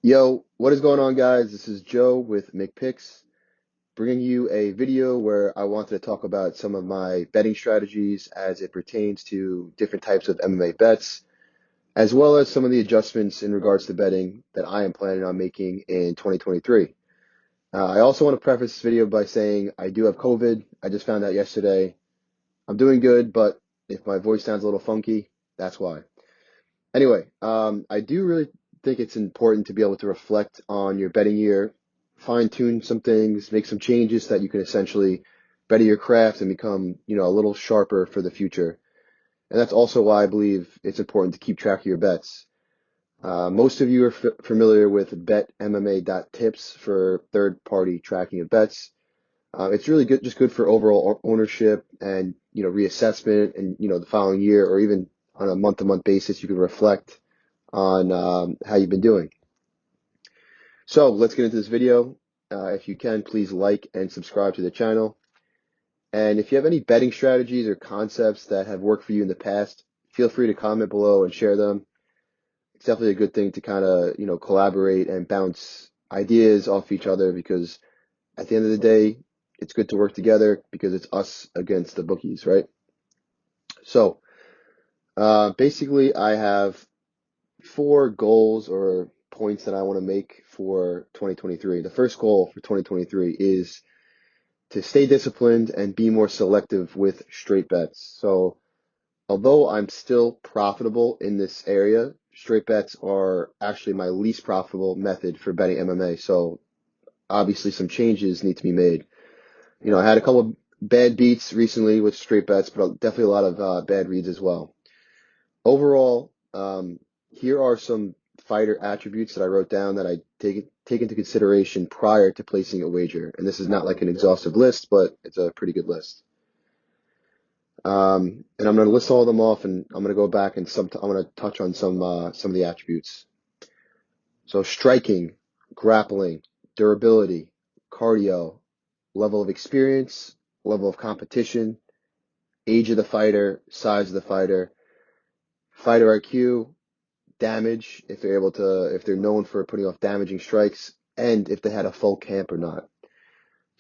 Yo, what is going on, guys? This is Joe with McCpicks, bringing you a video where I wanted to talk about some of my betting strategies as it pertains to different types of MMA bets, as well as some of the adjustments in regards to betting that I am planning on making in 2023. I also want to preface this video by saying I do have COVID. I just found out yesterday. I'm doing good, but if my voice sounds a little funky, that's why. Anyway, I do really think it's important to be able to reflect on your betting year, fine tune some things, make some changes so that you can essentially better your craft and become, a little sharper for the future. And that's also why I believe it's important to keep track of your bets. Most of you are familiar with betmma.tips for third-party tracking of bets. It's really good, just good for overall ownership and, reassessment and, the following year or even on a month-to-month basis, you can reflect on how you've been doing. So let's get into this video. If you can, please like and subscribe to the channel. And if you have any betting strategies or concepts that have worked for you in the past, feel free to comment below and share them. It's definitely a good thing to kind of, collaborate and bounce ideas off each other because at the end of the day, it's good to work together because it's us against the bookies, right? So basically, I have 4 goals or points that I want to make for 2023. The first goal for 2023 is to stay disciplined and be more selective with straight bets. So although I'm still profitable in this area, straight bets are actually my least profitable method for betting MMA. So obviously some changes need to be made. I had a couple of bad beats recently with straight bets, but definitely a lot of bad reads as well. Overall, here are some fighter attributes that I wrote down that I take into consideration prior to placing a wager. And this is not like an exhaustive list, but it's a pretty good list. And I'm going to list all of them off, and I'm going to go back and I'm going to touch on some of the attributes. So striking, grappling, durability, cardio, level of experience, level of competition, age of the fighter, size of the fighter, fighter IQ, damage, if they're known for putting off damaging strikes, and if they had a full camp or not.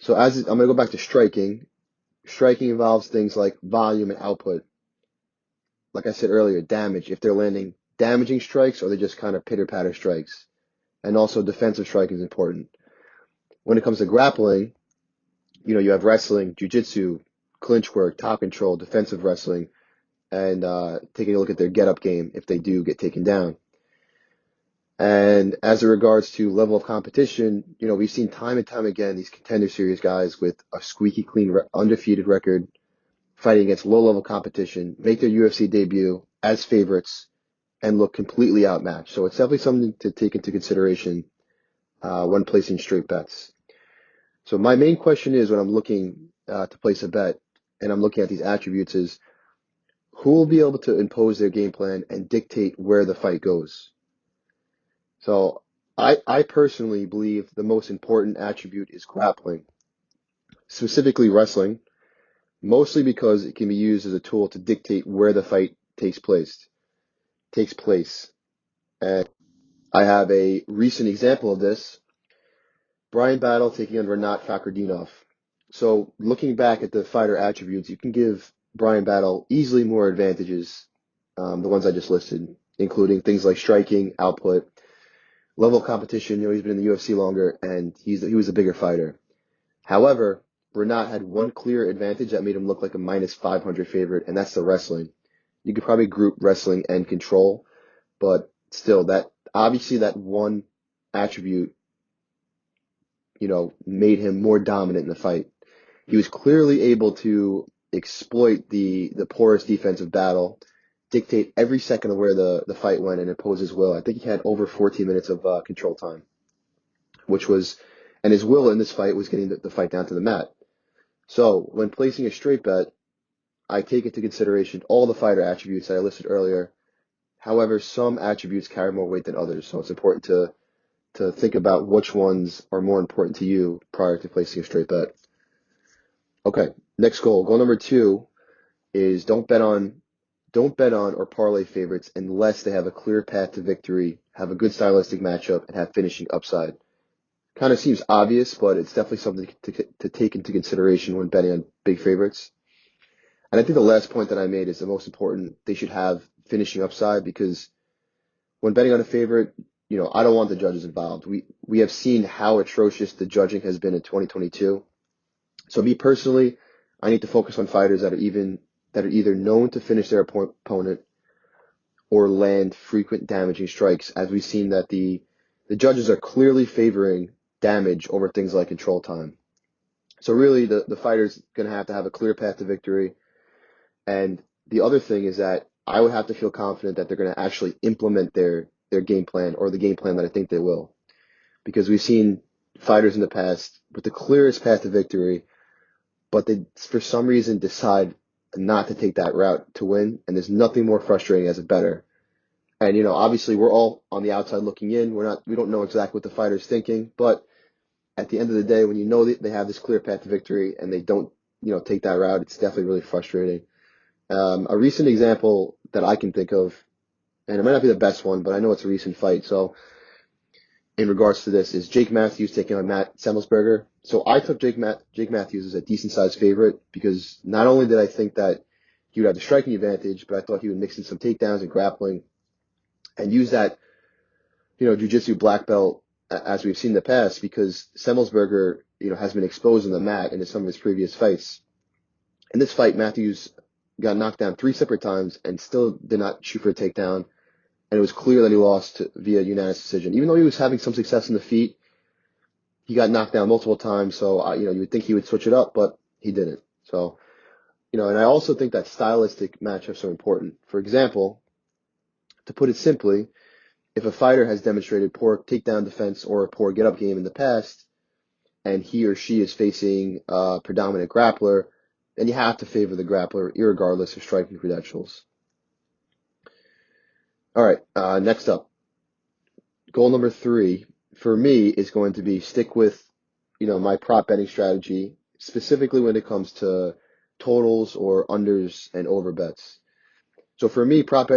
So I'm going to go back to striking. Striking involves things like volume and output. Like I said earlier, damage, if they're landing damaging strikes or they just kind of pitter-patter strikes. And also defensive striking is important. When it comes to grappling, you have wrestling, jiu-jitsu, clinch work, top control, defensive wrestling, and taking a look at their get-up game if they do get taken down. And as it regards to level of competition, we've seen time and time again these contender series guys with a squeaky clean, undefeated record fighting against low-level competition, make their UFC debut as favorites, and look completely outmatched. So it's definitely something to take into consideration when placing straight bets. So my main question is when I'm looking to place a bet and I'm looking at these attributes is who will be able to impose their game plan and dictate where the fight goes? So I personally believe the most important attribute is grappling, specifically wrestling, mostly because it can be used as a tool to dictate where the fight takes place. And I have a recent example of this. Brian Battle taking on Renat Fakhretdinov. So looking back at the fighter attributes, you can give Brian Battle easily more advantages, the ones I just listed, including things like striking, output, level of competition. He's been in the UFC longer, and he was a bigger fighter. However, Renat had one clear advantage that made him look like a minus 500 favorite, and that's the wrestling. You could probably group wrestling and control, but still, that one attribute, made him more dominant in the fight. He was clearly able to exploit the porous defensive battle, dictate every second of where the fight went, and impose his will. I think he had over 14 minutes of control time, and his will in this fight was getting the fight down to the mat. So when placing a straight bet, I take into consideration all the fighter attributes that I listed earlier. However, some attributes carry more weight than others, so it's important to think about which ones are more important to you prior to placing a straight bet. Okay, next goal. Goal number 2 is don't bet on or parlay favorites unless they have a clear path to victory have a good stylistic matchup, and have finishing upside. Kind of seems obvious, but it's definitely something to take into consideration when betting on big favorites. And I think the last point that I made is the most important. They should have finishing upside because when betting on a favorite, I don't want the judges involved. We have seen how atrocious the judging has been in 2022. So me personally, I need to focus on fighters that are either known to finish their opponent or land frequent damaging strikes, as we've seen that the judges are clearly favoring damage over things like control time. So really, the fighter's going to have a clear path to victory. And the other thing is that I would have to feel confident that they're going to actually implement their game plan or the game plan that I think they will. Because we've seen fighters in the past with the clearest path to victory, but they, for some reason, decide not to take that route to win. And there's nothing more frustrating as a bettor. And, obviously we're all on the outside looking in. We don't know exactly what the fighter's thinking, but at the end of the day, when you know that they have this clear path to victory and they don't, take that route, it's definitely really frustrating. A recent example that I can think of, and it might not be the best one, but I know it's a recent fight. So in regards to this, is Jake Matthews taking on Matt Semmelsberger. So I took Jake Matthews as a decent sized favorite because not only did I think that he would have the striking advantage, but I thought he would mix in some takedowns and grappling and use that, jiu-jitsu black belt as we've seen in the past because Semmelsberger, has been exposed on the mat in some of his previous fights. In this fight, Matthews got knocked down 3 separate times and still did not shoot for a takedown. And it was clear that he lost via unanimous decision. Even though he was having some success in the feet, he got knocked down multiple times. So, you would think he would switch it up, but he didn't. So, and I also think that stylistic matchups are important. For example, to put it simply, if a fighter has demonstrated poor takedown defense or a poor get-up game in the past, and he or she is facing a predominant grappler, then you have to favor the grappler, irregardless of striking credentials. All right, next up. Goal number 3 for me is going to be stick with, my prop betting strategy, specifically when it comes to totals or unders and over bets. So for me, prop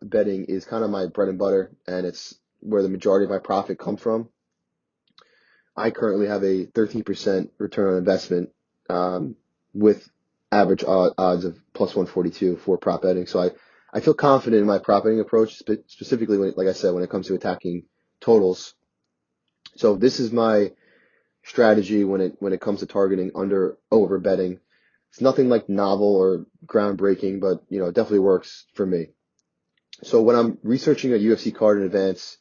betting is kind of my bread and butter, and it's where the majority of my profit comes from. I currently have a 13% return on investment with average odds of plus 142 for prop betting. So I feel confident in my prop betting approach, specifically like I said, when it comes to attacking totals. So this is my strategy when it comes to targeting under over betting. It's nothing like novel or groundbreaking, but it definitely works for me. So when I'm researching a UFC card in advance,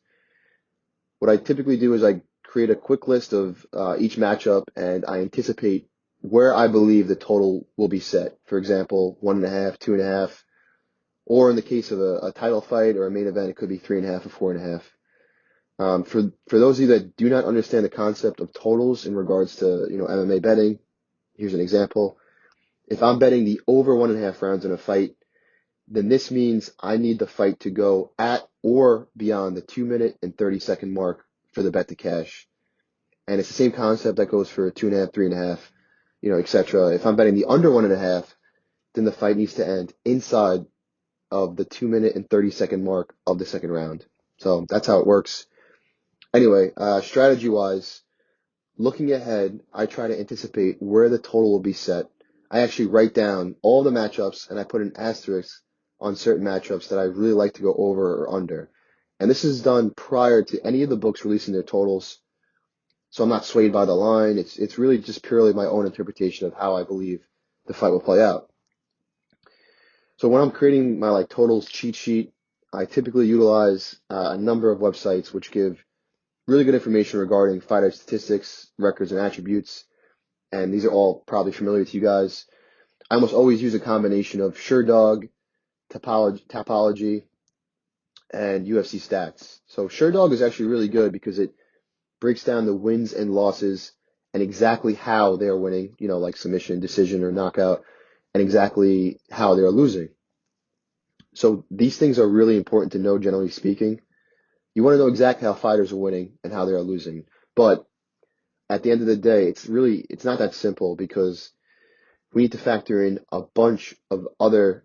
what I typically do is I create a quick list of each matchup and I anticipate where I believe the total will be set. For example, 1.5, 2.5, or in the case of a title fight or a main event, it could be 3.5 or 4.5. For those of you that do not understand the concept of totals in regards to MMA betting, here's an example. If I'm betting the over 1.5 rounds in a fight, then this means I need the fight to go at or beyond the 2-minute and 30-second mark for the bet to cash. And it's the same concept that goes for 2.5, 3.5, etc. If I'm betting the under 1.5, then the fight needs to end inside of the 2-minute and 30-second mark of the second round. So that's how it works. Anyway, strategy-wise, looking ahead, I try to anticipate where the total will be set. I actually write down all the matchups and I put an asterisk on certain matchups that I really like to go over or under. And this is done prior to any of the books releasing their totals. So I'm not swayed by the line. It's really just purely my own interpretation of how I believe the fight will play out. So when I'm creating my totals cheat sheet, I typically utilize a number of websites which give really good information regarding fighter statistics, records, and attributes. And these are all probably familiar to you guys. I almost always use a combination of SureDog, Tapology, and UFC Stats. So SureDog is actually really good because it breaks down the wins and losses and exactly how they are winning, like submission, decision, or knockout, and exactly how they are losing. So these things are really important to know, generally speaking. You want to know exactly how fighters are winning and how they are losing. But at the end of the day, it's not that simple because we need to factor in a bunch of other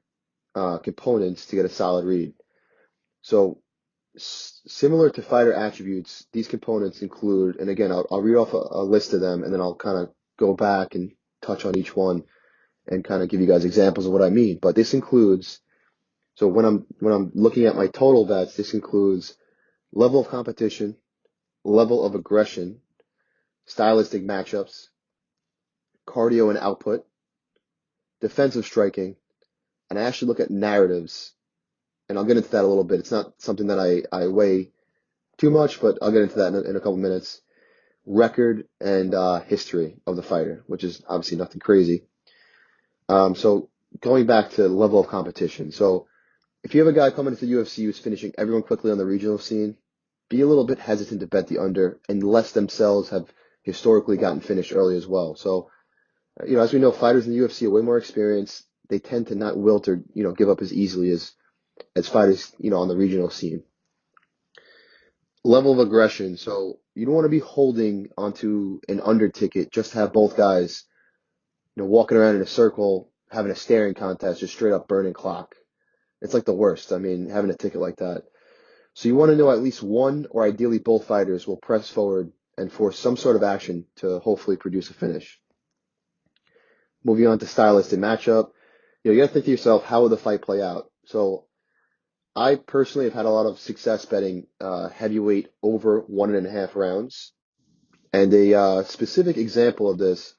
components to get a solid read. So Similar to fighter attributes, these components include, and again, I'll read off a list of them, and then I'll kind of go back and touch on each one and kind of give you guys examples of what I mean. But this includes, so when I'm looking at my total bets, this includes level of competition, level of aggression, stylistic matchups, cardio and output, defensive striking, and I actually look at narratives, and I'll get into that a little bit. It's not something that I weigh too much, but I'll get into that in a couple minutes. Record and history of the fighter, which is obviously nothing crazy. So going back to level of competition. So if you have a guy coming into the UFC who's finishing everyone quickly on the regional scene, be a little bit hesitant to bet the under unless themselves have historically gotten finished early as well. So, as we know, fighters in the UFC are way more experienced. They tend to not wilt or, give up as easily as fighters, on the regional scene. Level of aggression. So you don't want to be holding onto an under ticket, just to have both guys, walking around in a circle, having a staring contest, just straight up burning clock. It's like the worst. I mean, having a ticket like that. So you want to know at least one or ideally both fighters will press forward and force some sort of action to hopefully produce a finish. Moving on to stylistic matchup. You got to think to yourself, how will the fight play out? So I personally have had a lot of success betting heavyweight over 1.5 rounds. And a specific example of this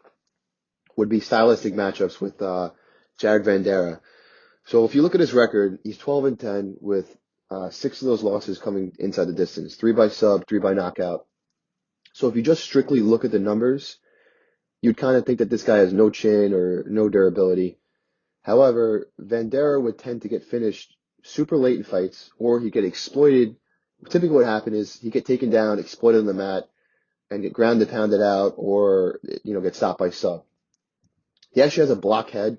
would be stylistic matchups with Jared Vanderaa. So if you look at his record, he's 12-10 with 6 of those losses coming inside the distance, 3 by sub, 3 by knockout. So if you just strictly look at the numbers, you'd kind of think that this guy has no chin or no durability. However, Vanderaa would tend to get finished super late in fights, or he'd get exploited. Typically what happened is he'd get taken down, exploited on the mat, and get grounded, pounded out, or, get stopped by sub. He actually has a block head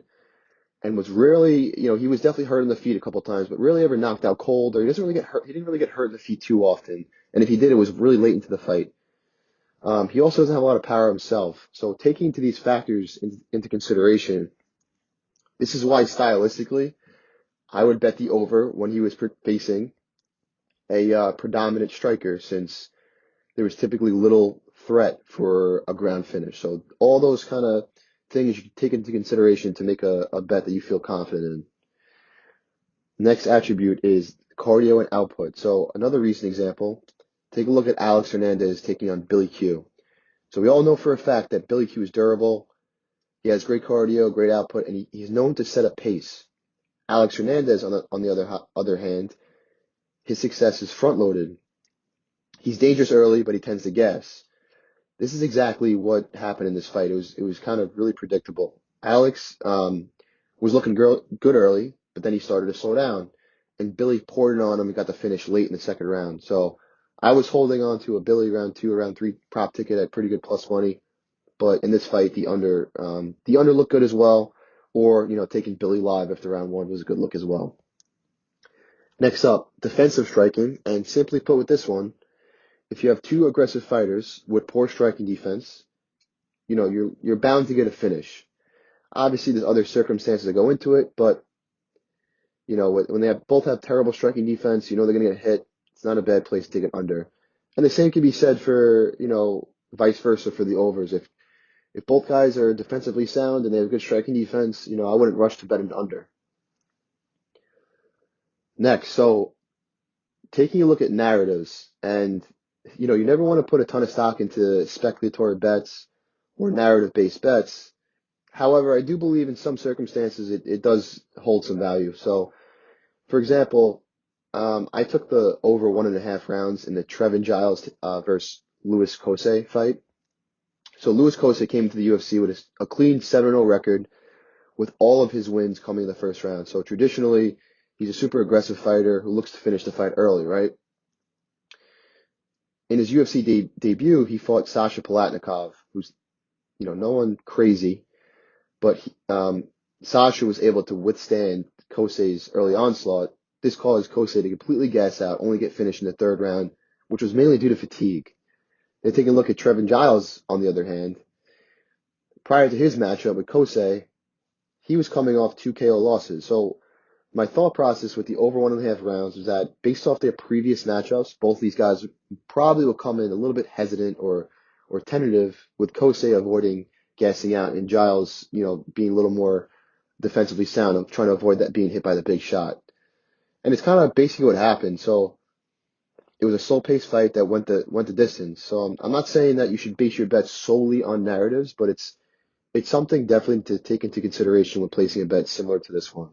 and was rarely, he was definitely hurt in the feet a couple times, but rarely ever knocked out cold, or he doesn't really get hurt. He didn't really get hurt in the feet too often. And if he did, it was really late into the fight. He also doesn't have a lot of power himself. So taking these factors into consideration, this is why stylistically, I would bet the over when he was facing a predominant striker, since there was typically little threat for a ground finish. So all those kind of things you can take into consideration to make a bet that you feel confident in. Next attribute is cardio and output. So another recent example, take a look at Alex Hernandez taking on Billy Q. So we all know for a fact that Billy Q is durable. He has great cardio, great output, and he's known to set a pace. Alex Hernandez, on the other hand, his success is front-loaded. He's dangerous early, but he tends to gas. This is exactly what happened in this fight. It was kind of really predictable. Alex was looking good early, but then he started to slow down, and Billy poured it on him and got the finish late in the second round. So I was holding on to a Billy round 2, round 3 prop ticket at pretty good plus money, but in this fight the under looked good as well, or taking Billy live after round 1 was a good look as well. Next up, defensive striking, and simply put with this one, if you have two aggressive fighters with poor striking defense, you're bound to get a finish. Obviously, there's other circumstances that go into it, but when they both have terrible striking defense, they're going to get hit. It's not a bad place to get under. And the same can be said for, vice versa for the overs. If both guys are defensively sound and they have good striking defense, I wouldn't rush to bet an under. Next, so taking a look at narratives, and you never want to put a ton of stock into speculatory bets or narrative-based bets. However, I do believe in some circumstances it does hold some value. So, for example, I took the over 1.5 rounds in the Trevin Giles versus Louis Kosei fight. So Louis Kosei came to the UFC with a clean 7-0 record, with all of his wins coming in the first round. So traditionally, he's a super aggressive fighter who looks to finish the fight early, right? In his UFC debut, he fought Sasha Palatnikov, who's, no one crazy, but Sasha was able to withstand Kosei's early onslaught. This caused Kosei to completely gas out, only get finished in the third round, which was mainly due to fatigue. Then taking a look at Trevin Giles, on the other hand, prior to his matchup with Kosei, he was coming off 2 KO losses. So my thought process with the over 1.5 rounds was that based off their previous matchups, both these guys probably will come in a little bit hesitant or tentative, with Kosei avoiding gassing out and Giles, being a little more defensively sound of trying to avoid that being hit by the big shot. And it's kind of basically what happened. So it was a slow-paced fight that went the distance. So I'm not saying that you should base your bets solely on narratives, but it's something definitely to take into consideration when placing a bet similar to this one.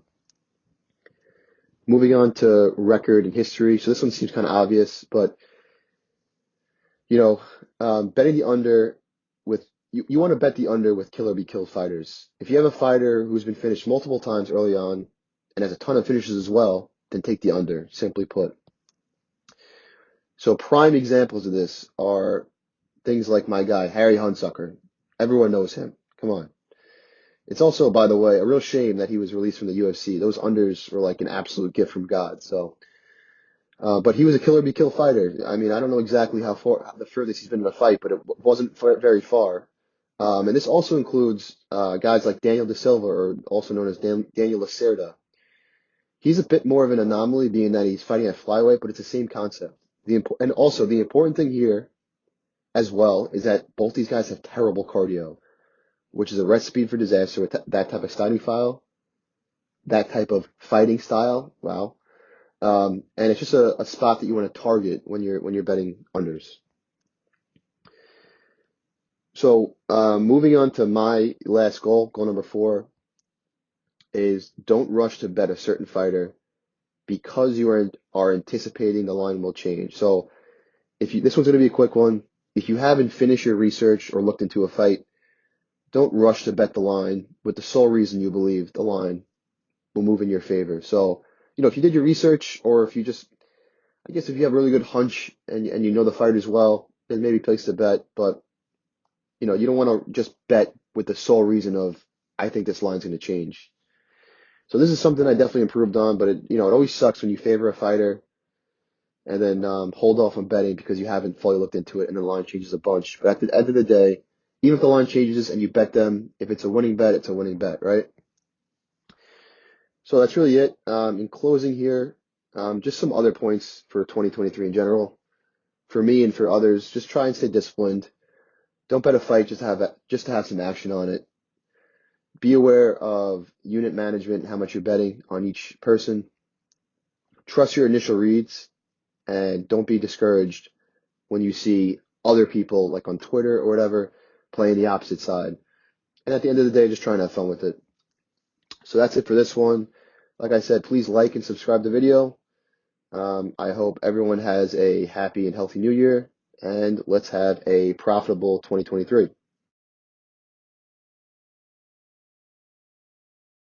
Moving on to record and history. So this one seems kind of obvious, but betting the under with you want to bet the under with kill or be killed fighters. If you have a fighter who's been finished multiple times early on and has a ton of finishes as well, then take the under, simply put. So prime examples of this are things like my guy, Harry Hunsucker. Everyone knows him. Come on. It's also, by the way, a real shame that he was released from the UFC. Those unders were like an absolute gift from God. So, but he was a kill or be killed fighter. I mean, I don't know exactly how far the furthest he's been in a fight, but it wasn't very far. And this also includes guys like Daniel De Silva, or also known as Daniel Lacerda. He's a bit more of an anomaly, being that he's fighting at flyweight, but it's the same concept. And also the important thing here as well is that both these guys have terrible cardio, which is a recipe for disaster with that type of fighting style. Wow. And it's just a spot that you want to target when you're betting unders. So moving on to my last goal number 4, is don't rush to bet a certain fighter because you are anticipating the line will change. So this one's going to be a quick one. If you haven't finished your research or looked into a fight, don't rush to bet the line with the sole reason you believe the line will move in your favor. So, if you did your research, or if you if you have a really good hunch and you know the fighters well, then maybe place the bet. But, you don't want to just bet with the sole reason of, I think this line's going to change. So this is something I definitely improved on, but it always sucks when you favor a fighter and then hold off on betting because you haven't fully looked into it and the line changes a bunch. But at the end of the day, even if the line changes and you bet them, if it's a winning bet, it's a winning bet, right? So that's really it. In closing here, just some other points for 2023 in general. For me and for others, just try and stay disciplined. Don't bet a fight just to have some action on it. Be aware of unit management, how much you're betting on each person. Trust your initial reads, and don't be discouraged when you see other people, like on Twitter or whatever, playing the opposite side. And at the end of the day, just try and have fun with it. So that's it for this one. Like I said, please like and subscribe to the video. I hope everyone has a happy and healthy new year, and let's have a profitable 2023.